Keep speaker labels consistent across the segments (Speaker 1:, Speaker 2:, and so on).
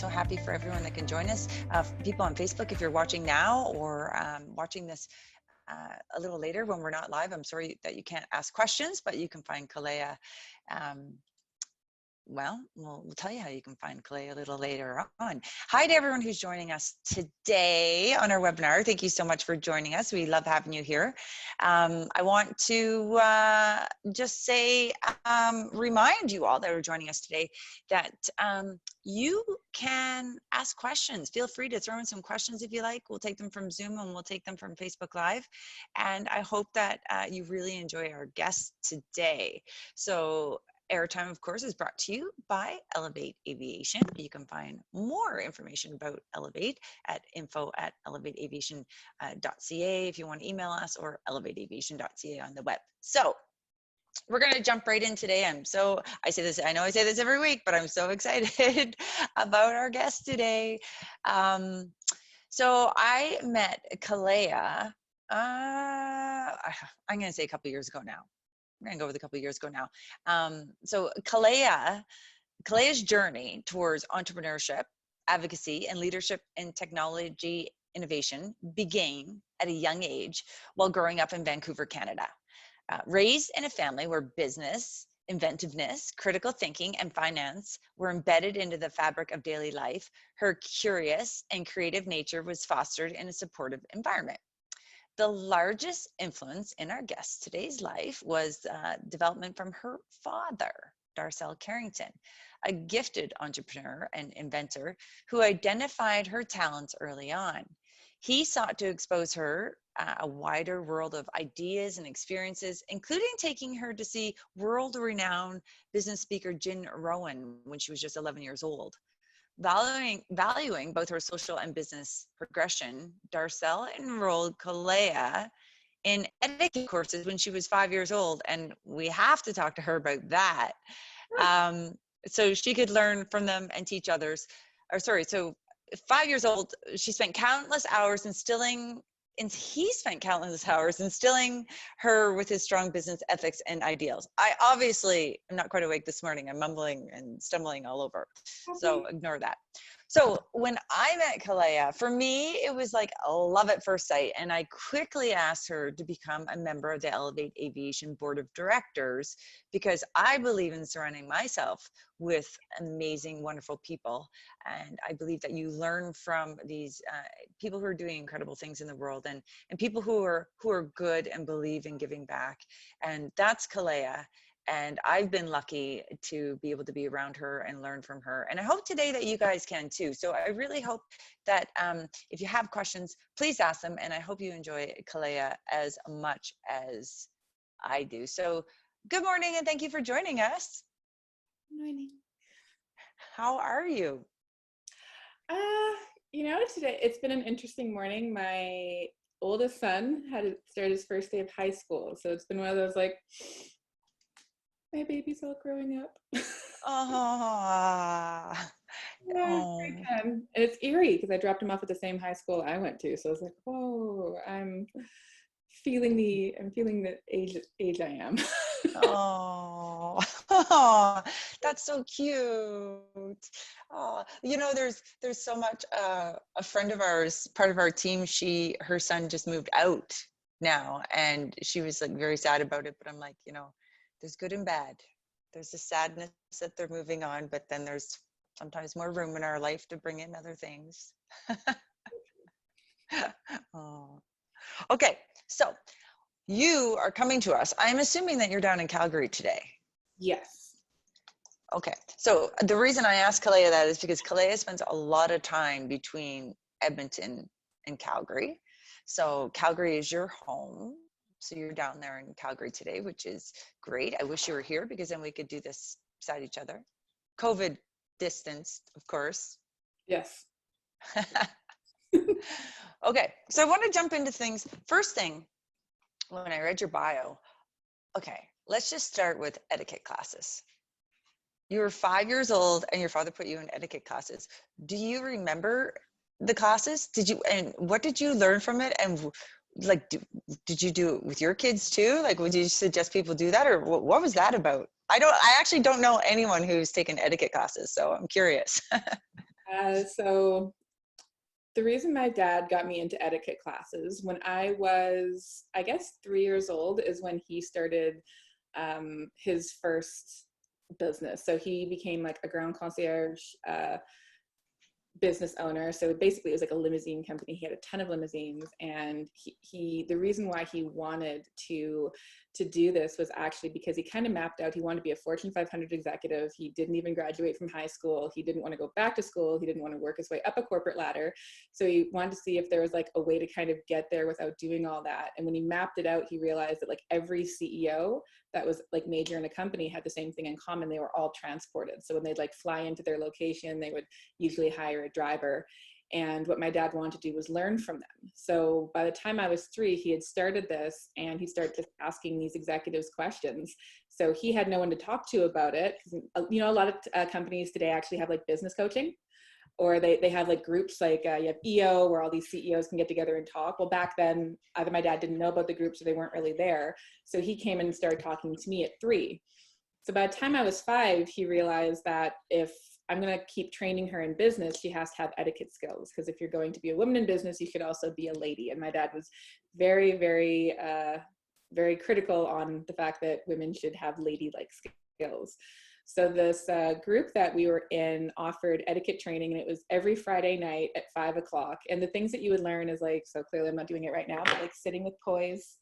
Speaker 1: so happy for everyone that can join us. People on Facebook, if you're watching now or watching this a little later when we're not live, I'm sorry that you can't ask questions, but you can find Koleya. Well, we'll tell you how you can find Koleya a little later on. Hi to everyone who's joining us today on our webinar. Thank you so much for joining us. We love having you here. I want to just say, remind you all that are joining us today that you can ask questions. Feel free to throw in some questions if you like. We'll take them from Zoom and we'll take them from Facebook Live. And I hope that you really enjoy our guests today. So, airtime, of course, is brought to you by Elevate Aviation. You can find more information about Elevate at info@elevateaviation.ca if you want to email us, or elevateaviation.ca on the web. So we're going to jump right in today. I know I say this every week, but I'm so excited about our guest today. So I met Koleya, I'm going to say a couple years ago now. We're going to go with a couple of years ago now. So Koleya's journey towards entrepreneurship, advocacy, and leadership in technology innovation began at a young age while growing up in Vancouver, Canada. Raised in a family where business, inventiveness, critical thinking, and finance were embedded into the fabric of daily life, her curious and creative nature was fostered in a supportive environment. The largest influence in our guest today's life was development from her father, Koleya Karrington, a gifted entrepreneur and inventor who identified her talents early on. He sought to expose her a wider world of ideas and experiences, including taking her to see world-renowned business speaker Jen Rowan when she was just 11 years old. Valuing both her social and business progression, Koleya enrolled Koleya in etiquette courses when she was 5 years old, and we have to talk to her about that. So she could learn from them and teach others. So 5 years old, she spent countless hours he spent countless hours instilling her with his strong business ethics and ideals. I obviously am not quite awake this morning. I'm mumbling and stumbling all over. So ignore that. So when I met Koleya, for me, it was like a love at first sight. And I quickly asked her to become a member of the Elevate Aviation Board of Directors, because I believe in surrounding myself with amazing, wonderful people. And I believe that you learn from these people who are doing incredible things in the world, and people who are good and believe in giving back. And that's Koleya. And I've been lucky to be able to be around her and learn from her. And I hope today that you guys can too. So I really hope that if you have questions, please ask them. And I hope you enjoy Koleya as much as I do. So good morning and thank you for joining us.
Speaker 2: Good morning.
Speaker 1: How are you?
Speaker 2: Today it's been an interesting morning. My oldest son had to start his first day of high school. So it's been one of those like, my baby's all growing up. And it's eerie because I dropped him off at the same high school I went to. So I was like, oh, I'm feeling the age I am.
Speaker 1: That's so cute. There's so much. A friend of ours, part of our team, her son just moved out now, and she was like very sad about it. But I'm like, there's good and bad. There's the sadness that they're moving on, but then there's sometimes more room in our life to bring in other things. Okay, so you are coming to us. I'm assuming that you're down in Calgary today.
Speaker 2: Yes.
Speaker 1: Okay, so the reason I asked Koleya that is because Koleya spends a lot of time between Edmonton and Calgary. So Calgary is your home. So you're down there in Calgary today, which is great. I wish you were here because then we could do this beside each other. COVID distanced, of course.
Speaker 2: Yes.
Speaker 1: Okay, so I want to jump into things. First thing, when I read your bio, okay, let's just start with etiquette classes. You were 5 years old and your father put you in etiquette classes. Do you remember the classes? And what did you learn from it? And like, did you do it with your kids too? Like, would you suggest people do that, or what was that about? I actually don't know anyone who's taken etiquette classes, so I'm curious.
Speaker 2: So the reason my dad got me into etiquette classes when I was, I guess, 3 years old is when he started his first business. So he became like a ground concierge business owner. So basically it was like a limousine company. He had a ton of limousines, and the reason why he wanted to do this was actually because he kind of mapped out, he wanted to be a Fortune 500 executive. He didn't even graduate from high school. He didn't want to go back to school. He didn't want to work his way up a corporate ladder. So he wanted to see if there was like a way to kind of get there without doing all that. And when he mapped it out, he realized that like every CEO that was like major in a company had the same thing in common. They were all transported. So when they'd like fly into their location, they would usually hire a driver. And what my dad wanted to do was learn from them. So by the time I was 3, he had started this, and he started just asking these executives questions. So he had no one to talk to about it. You know, a lot of companies today actually have like business coaching, or they have like groups like you have EO where all these CEOs can get together and talk. Well, back then, either my dad didn't know about the groups or they weren't really there. So he came and started talking to me at 3. So by the time I was 5, he realized that if I'm going to keep training her in business, she has to have etiquette skills. Because if you're going to be a woman in business, you should also be a lady. And my dad was very, very, very critical on the fact that women should have ladylike skills. So this group that we were in offered etiquette training, and it was every Friday night at 5 o'clock. And the things that you would learn is like, so clearly I'm not doing it right now, but like sitting with poise.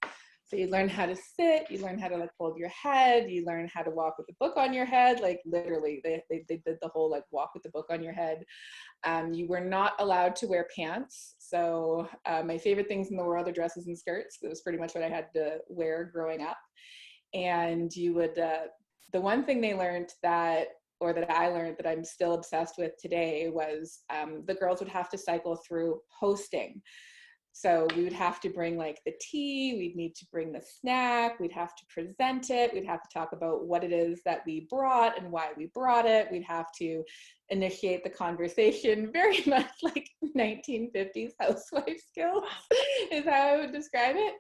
Speaker 2: So you learn how to sit, you learn how to like hold your head, you learn how to walk with the book on your head. Like literally they did the whole like walk with the book on your head. You were not allowed to wear pants. So my favorite things in the world are dresses and skirts. That was pretty much what I had to wear growing up. And you would, the one thing they learned that I learned that I'm still obsessed with today was the girls would have to cycle through hosting. So we would have to bring like the tea, we'd need to bring the snack, we'd have to present it, we'd have to talk about what it is that we brought and why we brought it, we'd have to initiate the conversation, very much like 1950s housewife skills is how I would describe it.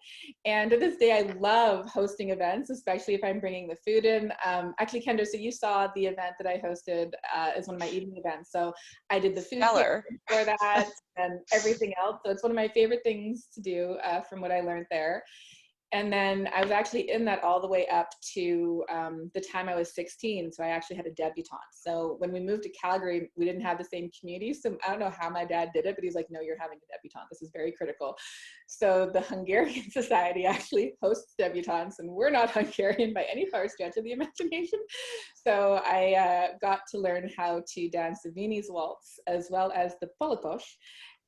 Speaker 2: And to this day, I love hosting events, especially if I'm bringing the food in. Actually, Kendra, so you saw the event that I hosted as one of my evening events. So I did the food for that and everything else. So it's one of my favorite things to do from what I learned there. And then I was actually in that all the way up to the time I was 16. So I actually had a debutante. So when we moved to Calgary, we didn't have the same community. So I don't know how my dad did it, but he's like, no, you're having a debutante. This is very critical. So the Hungarian Society actually hosts debutantes, and we're not Hungarian by any far stretch of the imagination. So I got to learn how to dance the Viennese waltz as well as the Polotosh.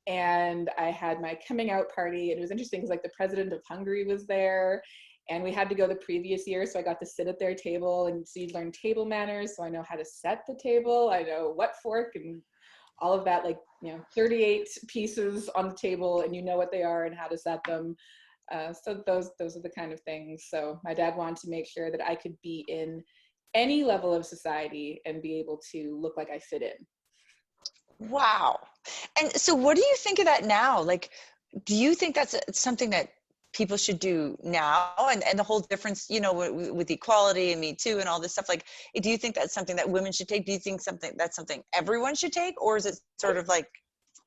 Speaker 2: And I had my coming out party, and it was interesting because like the president of Hungary was there, and we had to go the previous year, so I got to sit at their table, and so you learn table manners, so I know how to set the table, I know what fork and all of that, like, you know, 38 pieces on the table, and you know what they are and how to set them. So those are the kind of things. So my dad wanted to make sure that I could be in any level of society and be able to look like I fit in.
Speaker 1: Wow. And so what do you think of that now? Like, do you think that's something that people should do now? And the whole difference, you know, with equality and Me Too and all this stuff, like, do you think that's something that women should take? Do you think that's something everyone should take? Or is it sort of like,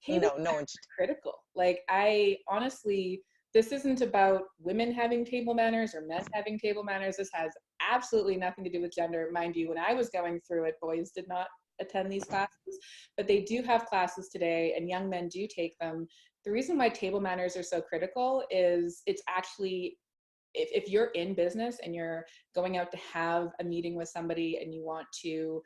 Speaker 1: no one should?
Speaker 2: Critical. Like, I honestly, this isn't about women having table manners or men having table manners. This has absolutely nothing to do with gender. Mind you, when I was going through it, boys did not attend these classes, but they do have classes today, and young men do take them. The reason why table manners are so critical is it's actually, if you're in business and you're going out to have a meeting with somebody and you want to,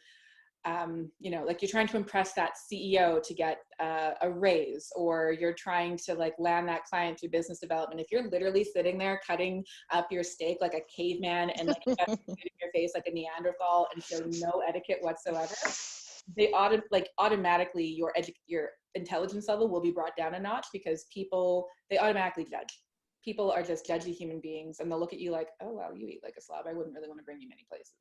Speaker 2: you know, like you're trying to impress that CEO to get a raise, or you're trying to like land that client through business development. If you're literally sitting there cutting up your steak like a caveman and like in your face like a Neanderthal and show no etiquette whatsoever, they automatically your intelligence level will be brought down a notch, because they automatically judge. People are just judgy human beings, and they'll look at you like, oh wow, you eat like a slob, I wouldn't really want to bring you many places.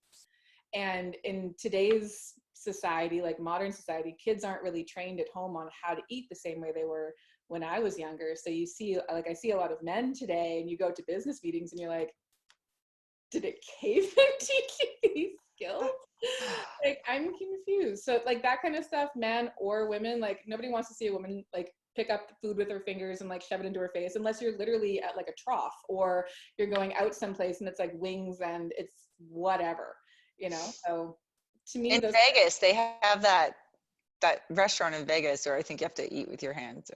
Speaker 2: And in today's society, like modern society, kids aren't really trained at home on how to eat the same way they were when I was younger. So you see, like, I see a lot of men today, and you go to business meetings and you're like, did a caveman teach you these skills? Like, I'm confused. So like that kind of stuff, men or women, like nobody wants to see a woman like pick up the food with her fingers and like shove it into her face, unless you're literally at like a trough or you're going out someplace and it's like wings and it's whatever, you know? So to me,
Speaker 1: In
Speaker 2: those
Speaker 1: Vegas, they have that restaurant in Vegas where I think you have to eat with your hands.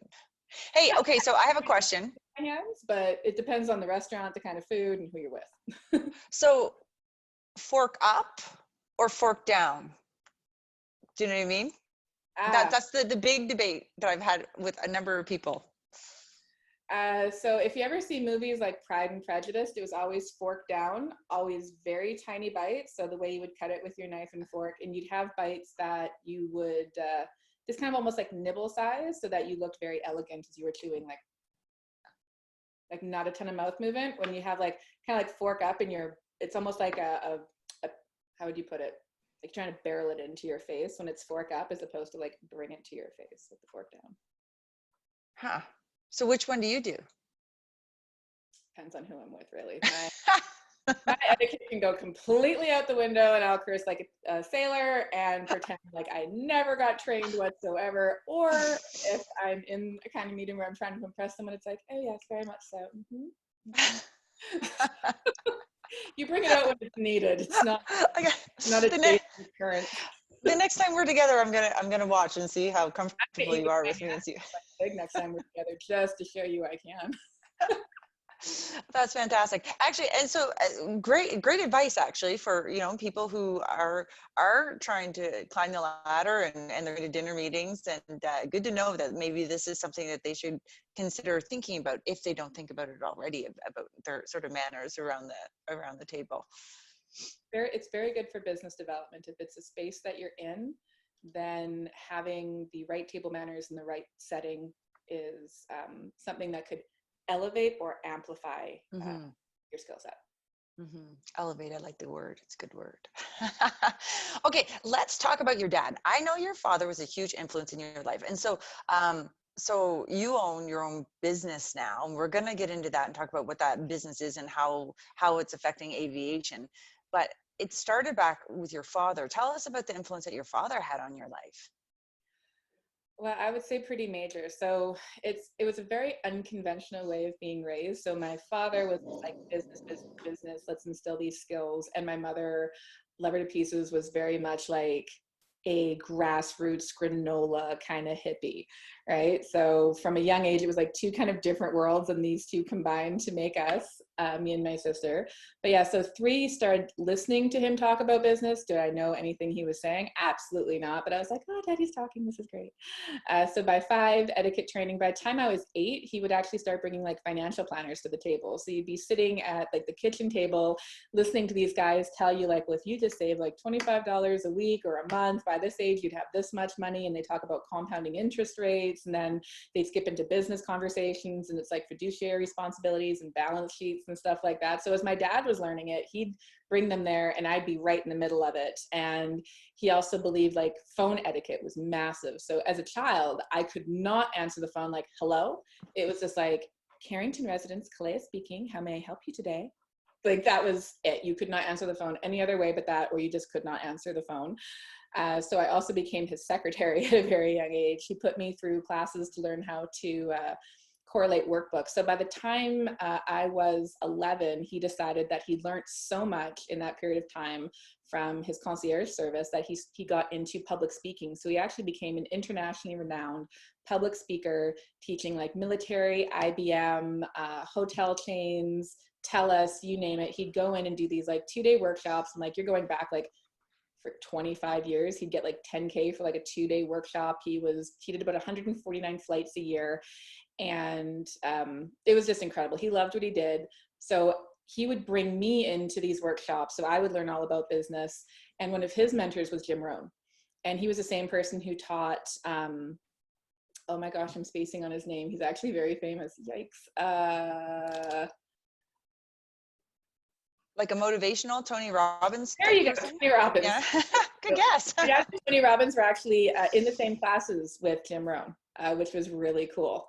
Speaker 1: Hey, okay, so I have a question.
Speaker 2: hands, but it depends on the restaurant, the kind of food, and who you're with.
Speaker 1: So fork up or fork down? Do you know what I mean? That's the big debate that I've had with a number of people.
Speaker 2: So if you ever see movies like Pride and Prejudice, it was always fork down, always very tiny bites. So the way you would cut it with your knife and fork, and you'd have bites that you would just kind of almost like nibble size, so that you looked very elegant as you were chewing, like not a ton of mouth movement. When you have like kind of like fork up and it's almost like a how would you put it? Like trying to barrel it into your face when it's fork up, as opposed to like bring it to your face with the fork down.
Speaker 1: Huh. So which one do you do?
Speaker 2: Depends on who I'm with, really. My etiquette can go completely out the window, and I'll curse like a sailor and pretend like I never got trained whatsoever. Or if I'm in a kind of meeting where I'm trying to impress someone, it's like, oh yes, very much so. You bring it out when it's needed. It's not a current.
Speaker 1: The next time we're together, I'm gonna watch and see how comfortable you are with me and see.
Speaker 2: Next time we're together, just to show you I can.
Speaker 1: That's fantastic, actually. And so great advice, actually, for people who are trying to climb the ladder and they're going to dinner meetings, and good to know that maybe this is something that they should consider thinking about if they don't think about it already, about their sort of manners around the table.
Speaker 2: It's very good for business development. If it's a space that you're in, then having the right table manners in the right setting is something that could elevate or amplify your skill set.
Speaker 1: Elevate, I like the word. It's a good word. Okay, let's talk about your dad. I know your father was a huge influence in your life, and so so you own your own business now, and we're going to get into that and talk about what that business is and how it's affecting aviation. But it started back with your father. Tell us about the influence that your father had on your life.
Speaker 2: Well, I would say pretty major. So it was a very unconventional way of being raised. So my father was like business, let's instill these skills. And my mother, love her to pieces, was very much like a grassroots granola kind of hippie, right? So from a young age, it was like two kind of different worlds, and these two combined to make us, me and my sister. But yeah, so 3, started listening to him talk about business. Did I know anything he was saying? Absolutely not. But I was like, oh, Daddy's talking. This is great. So by 5, etiquette training. By the time I was 8, he would actually start bringing like financial planners to the table. So you'd be sitting at like the kitchen table, listening to these guys tell you like, well, if you just save like $25 a week or a month, by this age, you'd have this much money. And they talk about compounding interest rates. And then they skip into business conversations, and it's like fiduciary responsibilities and balance sheets and stuff like that. So as my dad was learning it, he'd bring them there and I'd be right in the middle of it. And he also believed like phone etiquette was massive. So as a child, I could not answer the phone like, hello. It was just like, Carrington residence, Koleya speaking. How may I help you today? Like that was it. You could not answer the phone any other way but that, or you just could not answer the phone. So I also became his secretary at a very young age. He put me through classes to learn how to correlate workbooks. So by the time I was 11, he decided that he learned so much in that period of time from his concierge service that he got into public speaking. So he actually became an internationally renowned public speaker, teaching like military, IBM, hotel chains, TELUS, you name it. He'd go in and do these like 2-day workshops, and like you're going back like for 25 years, he'd get like 10K for like a 2-day workshop. He did about 149 flights a year. And it was just incredible. He loved what he did. So he would bring me into these workshops. So I would learn all about business. And one of his mentors was Jim Rohn. And he was the same person who taught, oh my gosh, I'm spacing on his name. He's actually very famous. Yikes.
Speaker 1: Like a motivational Tony Robbins.
Speaker 2: There you go, Tony Robbins.
Speaker 1: Yeah. Good guess.
Speaker 2: Yeah, Tony Robbins were actually in the same classes with Jim Rohn, which was really cool.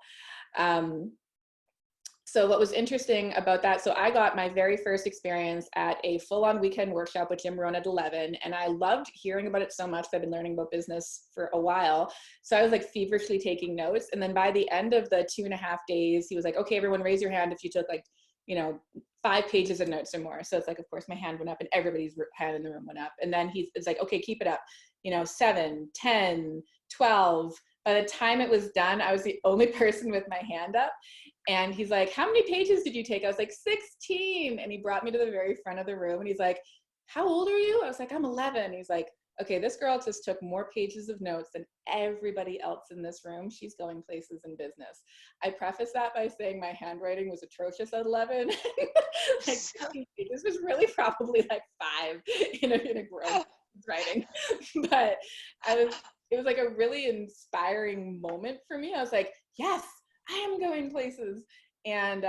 Speaker 2: So what was interesting about that, so I got my very first experience at a full-on weekend workshop with Jim Rohn at 11, and I loved hearing about it so much. I've been learning about business for a while. So I was like feverishly taking notes. And then by the end of the 2.5 days, he was like, okay, everyone raise your hand if you took like, 5 pages of notes or more. So it's like, of course, my hand went up and everybody's hand in the room went up. And then it's like, okay, keep it up, 7, 10, 12. By the time it was done, I was the only person with my hand up. And he's like, how many pages did you take? I was like, 16. And he brought me to the very front of the room. And he's like, how old are you? I was like, I'm 11. He's like, okay, this girl just took more pages of notes than everybody else in this room. She's going places in business. I preface that by saying my handwriting was atrocious at 11. Like 16 pages was really probably like 5 in a gross writing. But it was like a really inspiring moment for me. I was like, yes, I am going places. And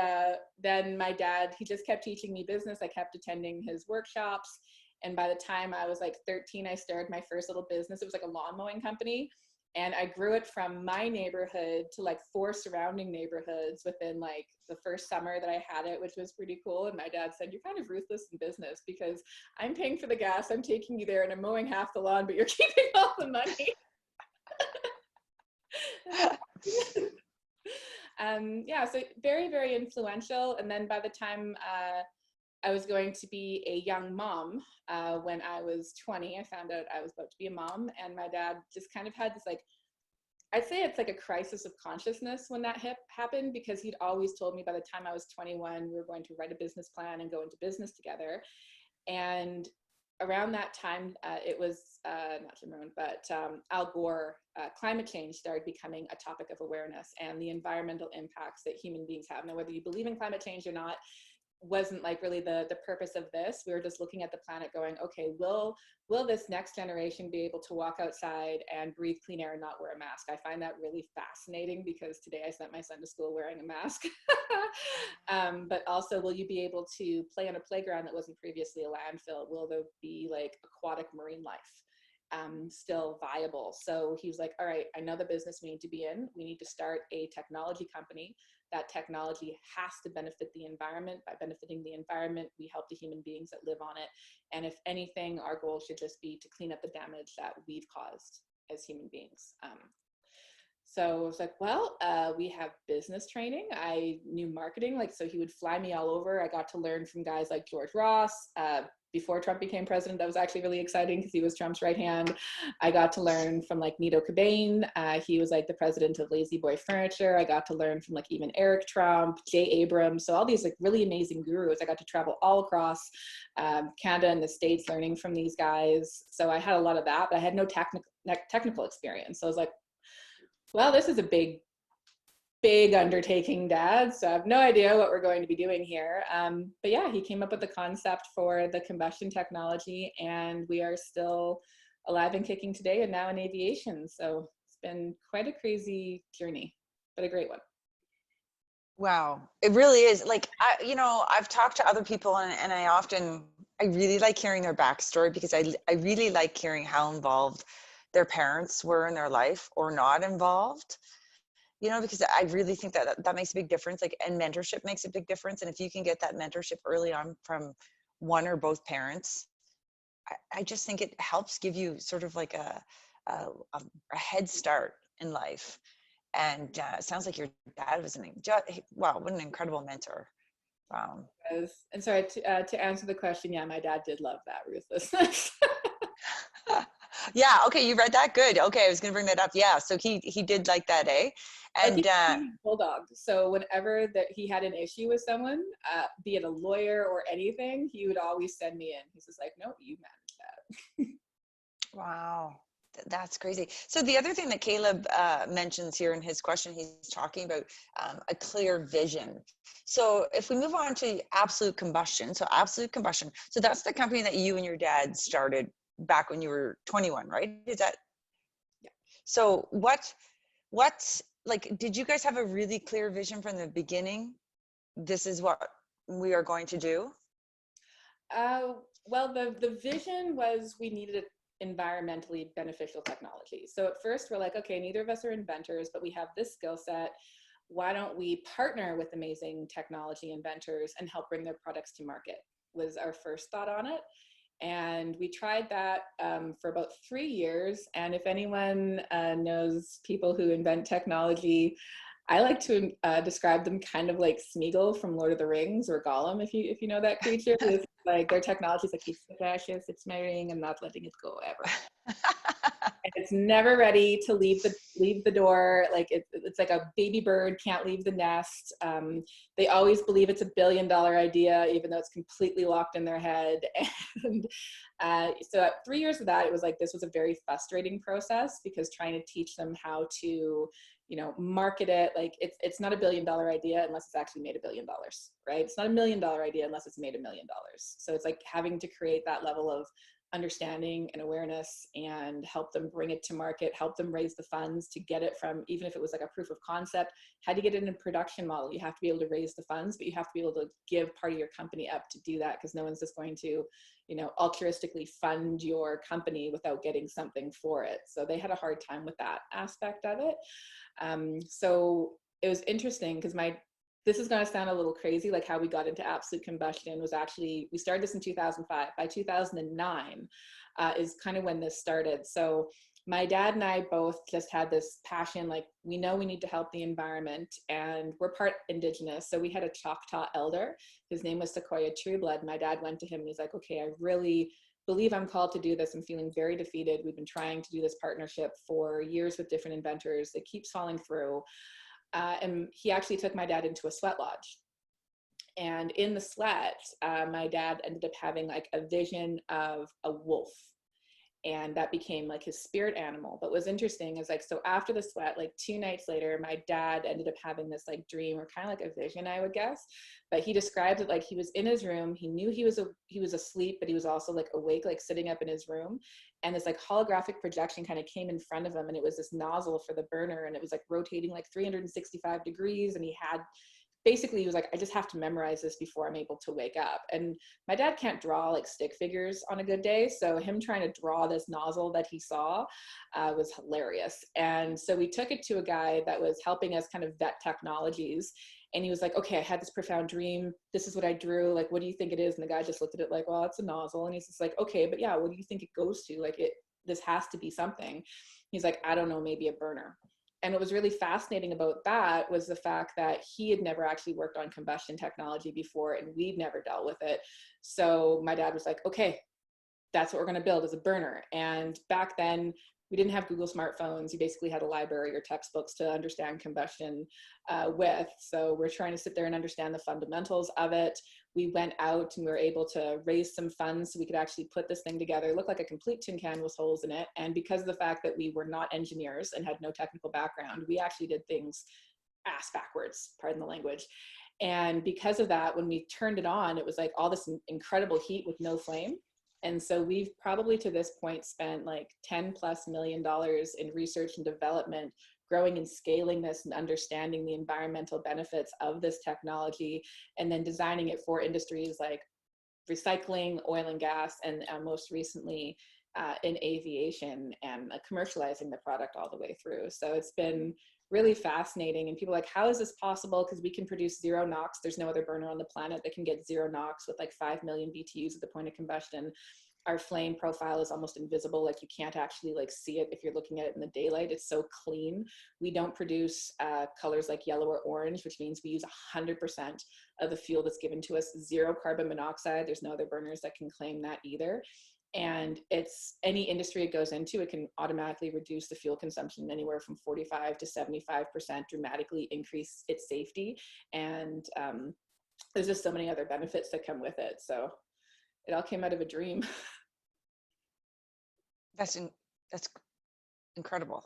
Speaker 2: then my dad, he just kept teaching me business. I kept attending his workshops. And by the time I was like 13, I started my first little business. It was like a lawn mowing company. And I grew it from my neighborhood to like 4 surrounding neighborhoods within like the first summer that I had it, which was pretty cool. And my dad said, you're kind of ruthless in business because I'm paying for the gas, I'm taking you there, and I'm mowing half the lawn, but you're keeping all the money. Yeah, so very, very influential. And then by the time I was going to be a young mom, when I was 20, I found out I was about to be a mom. And my dad just kind of had this, like, I'd say it's like a crisis of consciousness when that happened, because he'd always told me by the time I was 21, we were going to write a business plan and go into business together. And around that time, it was not Jim Rohn, but Al Gore, climate change started becoming a topic of awareness, and the environmental impacts that human beings have. Now, whether you believe in climate change or not, wasn't like really the purpose of this. We were just looking at the planet going, okay, will this next generation be able to walk outside and breathe clean air and not wear a mask? I find that really fascinating, because today I sent my son to school wearing a mask. But also, will you be able to play on a playground that wasn't previously a landfill? Will there be like aquatic marine life still viable? So he was like, all right, I know the business we need to be in. We need to start a technology company. That technology has to benefit the environment. By benefiting the environment, we help the human beings that live on it. And if anything, our goal should just be to clean up the damage that we've caused as human beings. So I was like, well, we have business training. I knew marketing, so he would fly me all over. I got to learn from guys like George Ross. Before Trump became president, that was actually really exciting because he was Trump's right hand. I got to learn from like Nito Cobain. He was like the president of Lazy Boy Furniture. I got to learn from like even Eric Trump, Jay Abrams. So all these like really amazing gurus. I got to travel all across Canada and the States learning from these guys. So I had a lot of that, but I had no technical experience. So I was like, well, this is a big undertaking, Dad. So I have no idea what we're going to be doing here. But yeah, he came up with the concept for the combustion technology, and we are still alive and kicking today, and now in aviation. So it's been quite a crazy journey, but a great one.
Speaker 1: Wow, it really is. Like, I've talked to other people, and I really like hearing their backstory, because I really like hearing how involved their parents were in their life or not involved. Because I really think that makes a big difference. Like, and mentorship makes a big difference. And if you can get that mentorship early on from one or both parents, I just think it helps give you sort of like a head start in life. And it sounds like your dad was wow, what an incredible mentor. Wow.
Speaker 2: And sorry, to answer the question, yeah, my dad did love that ruthlessness.
Speaker 1: Yeah. Okay. You read that? Good. Okay. I was going to bring that up. Yeah. So he did like that, eh? And
Speaker 2: bulldog. So whenever that he had an issue with someone, be it a lawyer or anything, he would always send me in. He's just like, no, you manage that.
Speaker 1: Wow. That's crazy. So the other thing that Caleb mentions here in his question, he's talking about a clear vision. So if we move on to Absolute Combustion, so that's the company that you and your dad started back when you were 21, right? Is that?
Speaker 2: Yeah.
Speaker 1: So what's like, did you guys have a really clear vision from the beginning? This is what we are going to do?
Speaker 2: Well, the vision was we needed environmentally beneficial technology. So at first we're like, okay, neither of us are inventors, but we have this skill set. why don't we partner with amazing technology inventors and help bring their products to market, was our first thought on it. And we tried that for about 3 years. And if anyone knows people who invent technology, I like to describe them kind of like Smeagol from Lord of the Rings, or Gollum, if you know that creature. It's like their technology is like, it's precious, it's my ring, I'm not letting it go ever. And it's never ready to leave the door. Like it's like a baby bird can't leave the nest. They always believe it's $1 billion idea, even though it's completely locked in their head. And so at 3 years of that, it was like, this was a very frustrating process, because trying to teach them how to, you know, market it. Like it's not $1 billion idea unless it's actually made $1 billion, right? It's not $1 million idea unless it's made $1 million. So it's like having to create that level of understanding and awareness and help them bring it to market, help them raise the funds to get it from, even if it was like a proof of concept, how to get it in a production model. You have to be able to raise the funds, but you have to be able to give part of your company up to do that, because no one's just going to, you know, altruistically fund your company without getting something for it. So they had a hard time with that aspect of it. So it was interesting, because this is going to sound a little crazy, like how we got into Absolute Combustion was actually, we started this in 2005. By 2009 is kind of when this started. So my dad and I both just had this passion, like we know we need to help the environment, and we're part Indigenous. So we had a Choctaw elder. His name was Sequoia Trueblood. My dad went to him and he's like, okay, I really believe I'm called to do this. I'm feeling very defeated. We've been trying to do this partnership for years with different inventors. It keeps falling through. And he actually took my dad into a sweat lodge. And in the sweat, my dad ended up having like a vision of a wolf. And that became like his spirit animal. But what's interesting is like, so after the sweat, like 2 nights later, my dad ended up having this like dream, or kind of like a vision, I would guess. But he described it like he was in his room. He knew he was asleep, but he was also like awake, like sitting up in his room. And this like holographic projection kind of came in front of him, and it was this nozzle for the burner, and it was like rotating like 365 degrees. And basically he was like, I just have to memorize this before I'm able to wake up. And my dad can't draw like stick figures on a good day. So him trying to draw this nozzle that he saw was hilarious. And so we took it to a guy that was helping us kind of vet technologies. And he was like, okay, I had this profound dream. This is what I drew. Like, what do you think it is? And the guy just looked at it like, well, it's a nozzle. And he's just like, okay, but yeah, what do you think it goes to? Like this has to be something. He's like, I don't know, maybe a burner. And what was really fascinating about that was the fact that he had never actually worked on combustion technology before, and we'd never dealt with it. So my dad was like, okay, that's what we're going to build, is a burner. And back then we didn't have Google smartphones. You basically had a library or textbooks to understand combustion with. So we're trying to sit there and understand the fundamentals of it. We went out and we were able to raise some funds so we could actually put this thing together. It looked like a complete tin can with holes in it. And because of the fact that we were not engineers and had no technical background, we actually did things ass backwards, pardon the language. And because of that, when we turned it on, it was like all this incredible heat with no flame. And so we've probably to this point spent like $10+ million in research and development, growing and scaling this and understanding the environmental benefits of this technology, and then designing it for industries like recycling, oil and gas, and most recently in aviation, and commercializing the product all the way through. So it's been really fascinating. And people are like, how is this possible? Because we can produce 0 NOx. There's no other burner on the planet that can get 0 NOx with like 5 million BTUs at the point of combustion. Our flame profile is almost invisible. Like you can't actually like see it if you're looking at it in the daylight. It's so clean. We don't produce colors like yellow or orange, which means we use 100% of the fuel that's given to us, 0 carbon monoxide. There's no other burners that can claim that either. And it's any industry it goes into, it can automatically reduce the fuel consumption anywhere from 45 to 75%, dramatically increase its safety. And there's just so many other benefits that come with it. So it all came out of a dream.
Speaker 1: That's incredible.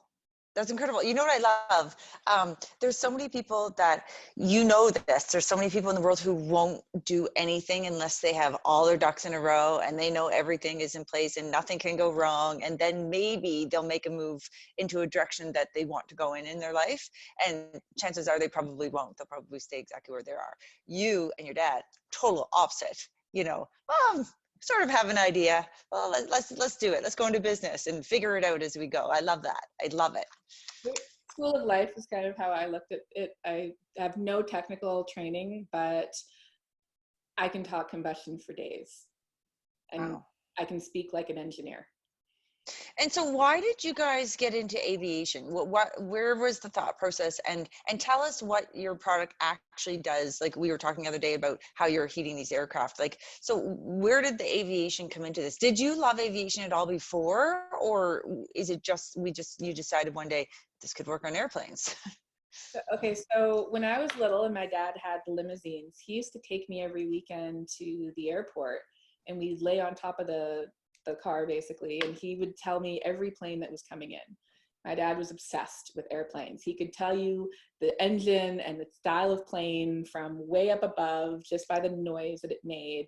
Speaker 1: That's incredible. You know what I love? There's so many people that, you know this, there's so many people in the world who won't do anything unless they have all their ducks in a row and they know everything is in place and nothing can go wrong. And then maybe they'll make a move into a direction that they want to go in their life. And chances are they probably won't. They'll probably stay exactly where they are. You and your dad, total opposite. You know, sort of have an idea. Well, let's do it. Let's go into business and figure it out as we go. I love that. I love it.
Speaker 2: school of life is kind of how I looked at it. I have no technical training, but I can talk combustion for days, and
Speaker 1: Wow.
Speaker 2: I can speak like an engineer.
Speaker 1: And so why did you guys get into aviation? Where was the thought process? And tell us what your product actually does. Like we were talking the other day about how you're heating these aircraft. Like, so where did the aviation come into this? Did you love aviation at all before, or is it just, you decided one day this could work on airplanes?
Speaker 2: Okay, so when I was little and my dad had the limousines, he used to take me every weekend to the airport, and we'd lay on top of the car basically, and he would tell me every plane that was coming in. My dad was obsessed with airplanes. He could tell you the engine and the style of plane from way up above just by the noise that it made.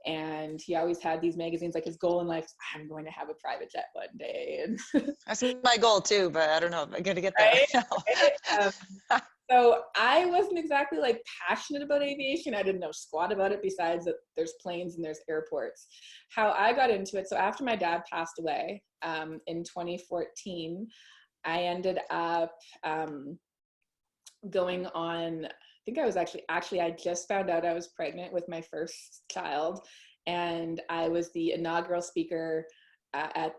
Speaker 2: And he always had these magazines, like his goal in life, I'm going to have a private jet one day. And
Speaker 1: That's my goal too, but I don't know if I'm going to get there.
Speaker 2: right? Right? So I wasn't exactly like passionate about aviation. I didn't know squat about it besides that there's planes and there's airports. How I got into it, so after my dad passed away in 2014, I ended up going on, I think I was actually I just found out I was pregnant with my first child, and I was the inaugural speaker I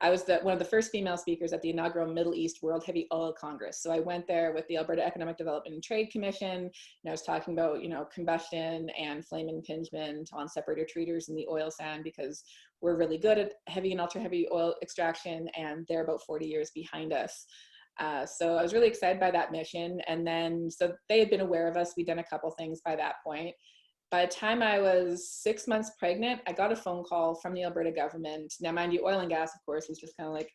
Speaker 2: was one of the first female speakers at the inaugural Middle East World Heavy Oil Congress. So I went there with the Alberta Economic Development and Trade Commission, and I was talking about, combustion and flame impingement on separator treaters in the oil sand, because we're really good at heavy and ultra heavy oil extraction, and they're about 40 years behind us. So I was really excited by that mission. And then, so they had been aware of us. We'd done a couple things by that point. By the time I was 6 months pregnant, I got a phone call from the Alberta government. Now, mind you, oil and gas, of course, was just kind of like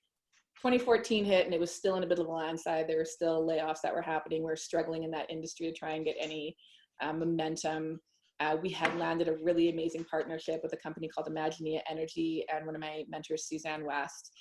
Speaker 2: 2014 hit, and it was still in a bit of a landslide. There were still layoffs that were happening. We were struggling in that industry to try and get any momentum. We had landed a really amazing partnership with a company called Imagineer Energy and one of my mentors, Suzanne West.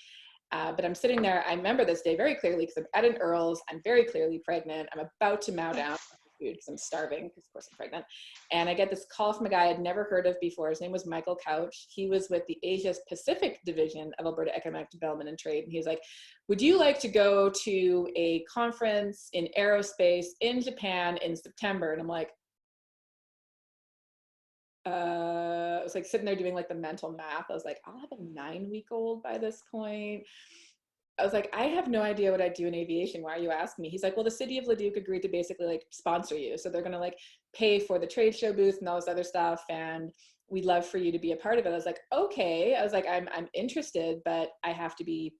Speaker 2: But I'm sitting there, I remember this day very clearly because I'm at an Earl's, I'm very clearly pregnant. I'm about to mow down food because I'm starving, because of course I'm pregnant. And I get this call from a guy I'd never heard of before. His name was Michael Couch. He was with the Asia Pacific Division of Alberta Economic Development and Trade. And he was like, would you like to go to a conference in aerospace in Japan in September? And I'm like, I was like sitting there doing like the mental math. I was like, I'll have a 9-week-old by this point. I was like, I have no idea what I do in aviation. Why are you asking me? He's like, well, the city of Leduc agreed to basically like sponsor you. So they're going to like pay for the trade show booth and all this other stuff. And we'd love for you to be a part of it. I was like, okay. I was like, I'm interested, but I have to be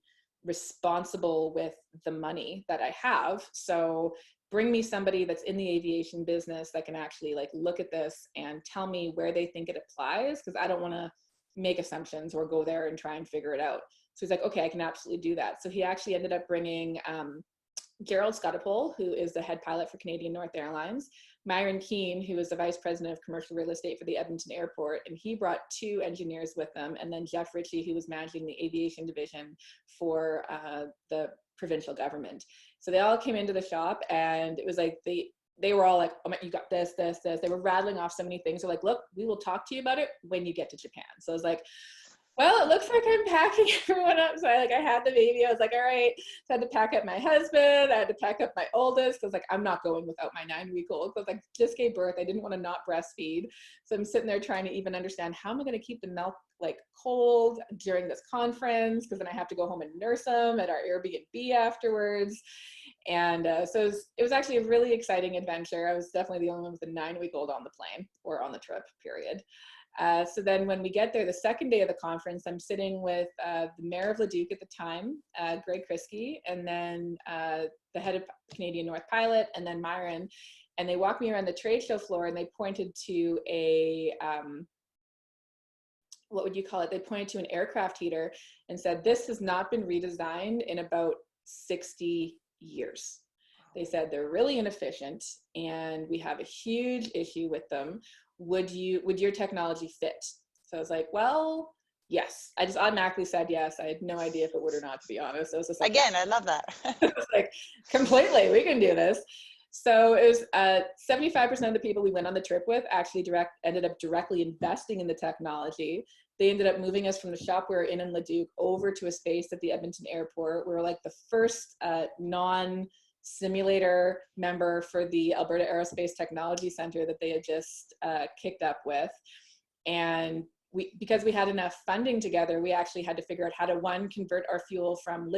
Speaker 2: responsible with the money that I have. So bring me somebody that's in the aviation business that can actually like look at this and tell me where they think it applies, because I don't want to make assumptions or go there and try and figure it out. So he's like, okay, I can absolutely do that. So he actually ended up bringing Gerald Scuttapole, who is the head pilot for Canadian North Airlines, Myron Keane, who is the vice president of commercial real estate for the Edmonton Airport, and he brought 2 engineers with them, and then Jeff Ritchie, who was managing the aviation division for the provincial government. So they all came into the shop, and it was like they were all like, oh my, you got this. They were rattling off so many things. They're like, look, we will talk to you about it when you get to Japan. So I was like, well, it looks like I'm packing everyone up. So I had the baby. I was like, all right. So I had to pack up my husband. I had to pack up my oldest. I was like, I'm not going without my 9-week-old. I was like, just gave birth. I didn't want to not breastfeed. So I'm sitting there trying to even understand, how am I going to keep the milk like cold during this conference? Because then I have to go home and nurse them at our Airbnb afterwards. And so it was actually a really exciting adventure. I was definitely the only one with a 9-week-old on the plane or on the trip, period. So then when we get there, the second day of the conference, I'm sitting with the mayor of Leduc at the time, Greg Kriske, and then the head of Canadian North Pilot, and then Myron. And they walked me around the trade show floor, and they pointed to a, what would you call it? They pointed to an aircraft heater and said, this has not been redesigned in about 60 years. They said they're really inefficient and we have a huge issue with them. Would your technology fit? So I was like, well, yes. I just automatically said yes. I had no idea if it would or not, to be honest. I was just like,
Speaker 1: again, I love that.
Speaker 2: I was like, completely, we can do this. So it was 75% of the people we went on the trip with actually ended up directly investing in the technology. They ended up moving us from the shop we were in Leduc over to a space at the Edmonton Airport. We were like the first simulator member for the Alberta Aerospace Technology Center that they had just kicked up with. And because we had enough funding together, we actually had to figure out how to, one, convert our fuel from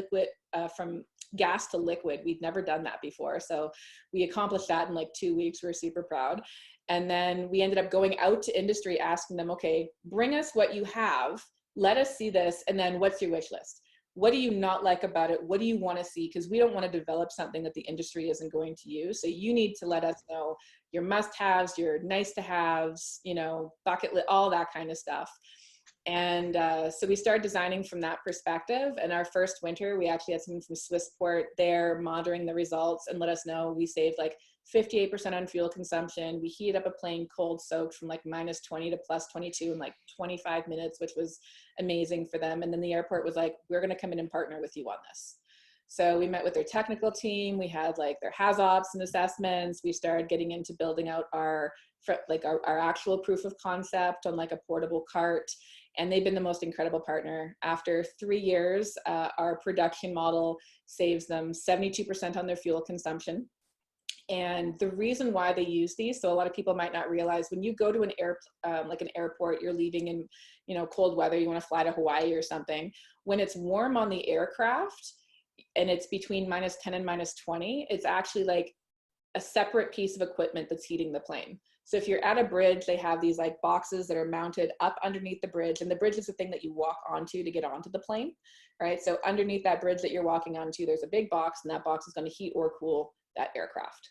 Speaker 2: from gas to liquid. We'd never done that before. So we accomplished that in like 2 weeks. We're super proud. And then we ended up going out to industry, asking them, okay, bring us what you have, let us see this, and then what's your wish list? What do you not like about it? What do you want to see? Because we don't want to develop something that the industry isn't going to use. So you need to let us know your must-haves, your nice-to-haves, you know, bucket list, all that kind of stuff. And so we started designing from that perspective. And our first winter, we actually had someone from Swissport there monitoring the results and let us know we saved like 58% on fuel consumption. We heated up a plane cold soaked from like -20 to +22 in like 25 minutes, which was amazing for them. And then the airport was like, we're going to come in and partner with you on this. So we met with their technical team. We had like their HAZOPs and assessments. We started getting into building out our actual proof of concept on like a portable cart. And they've been the most incredible partner. After 3 years, our production model saves them 72% on their fuel consumption. And the reason why they use these, so a lot of people might not realize, when you go to an airport, you're leaving in, you know, cold weather, you want to fly to Hawaii or something. When it's warm on the aircraft and it's between -10 and -20, it's actually like a separate piece of equipment that's heating the plane. So if you're at a bridge, they have these like boxes that are mounted up underneath the bridge, and the bridge is the thing that you walk onto to get onto the plane, right? So underneath that bridge that you're walking onto, there's a big box, and that box is going to heat or cool that aircraft.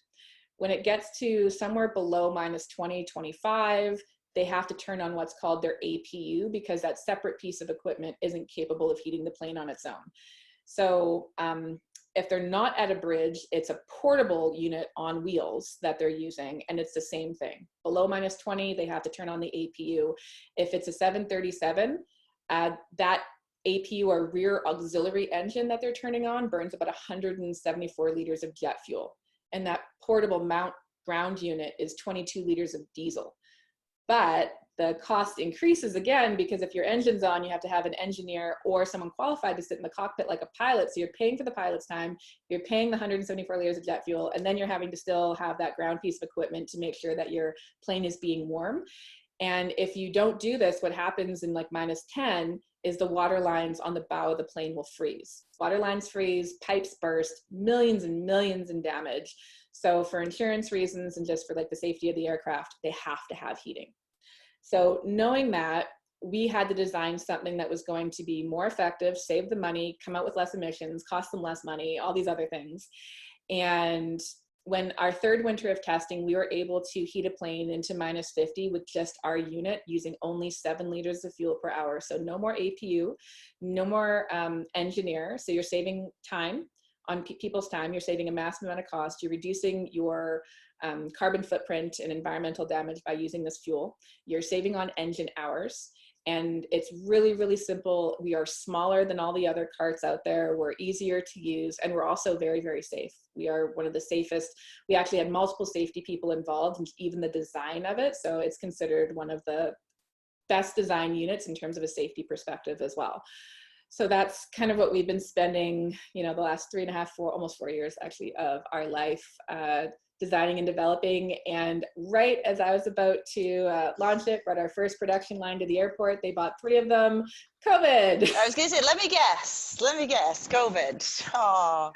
Speaker 2: When it gets to somewhere below -20, 25, they have to turn on what's called their APU, because that separate piece of equipment isn't capable of heating the plane on its own. So if they're not at a bridge, it's a portable unit on wheels that they're using, and it's the same thing. Below -20, they have to turn on the APU. If it's a 737, that APU, or rear auxiliary engine that they're turning on, burns about 174 liters of jet fuel. And that portable mount ground unit is 22 liters of diesel. But the cost increases again, because if your engine's on, you have to have an engineer or someone qualified to sit in the cockpit like a pilot. So you're paying for the pilot's time, you're paying the 174 liters of jet fuel, and then you're having to still have that ground piece of equipment to make sure that your plane is being warm. And if you don't do this, what happens in like -10 is the water lines on the bow of the plane will freeze. Water lines freeze, pipes burst, millions and millions in damage. So for insurance reasons and just for like the safety of the aircraft, they have to have heating. So knowing that, we had to design something that was going to be more effective, save the money, come out with less emissions, cost them less money, all these other things. And when our third winter of testing, we were able to heat a plane into -50 with just our unit using only 7 liters of fuel per hour. So no more APU, no more engineer. So you're saving time on people's time. You're saving a massive amount of cost. You're reducing your carbon footprint and environmental damage by using this fuel. You're saving on engine hours. And it's really, really simple. We are smaller than all the other carts out there. We're easier to use, and we're also very, very safe. We are one of the safest. We actually had multiple safety people involved in even the design of it. So it's considered one of the best design units in terms of a safety perspective as well. So that's kind of what we've been spending, you know, the last 3.5, almost 4 years actually of our life designing and developing. And right as I was about to launch it, brought our first production line to the airport, they bought 3 of them. COVID.
Speaker 1: I was going to say, let me guess, COVID. Oh.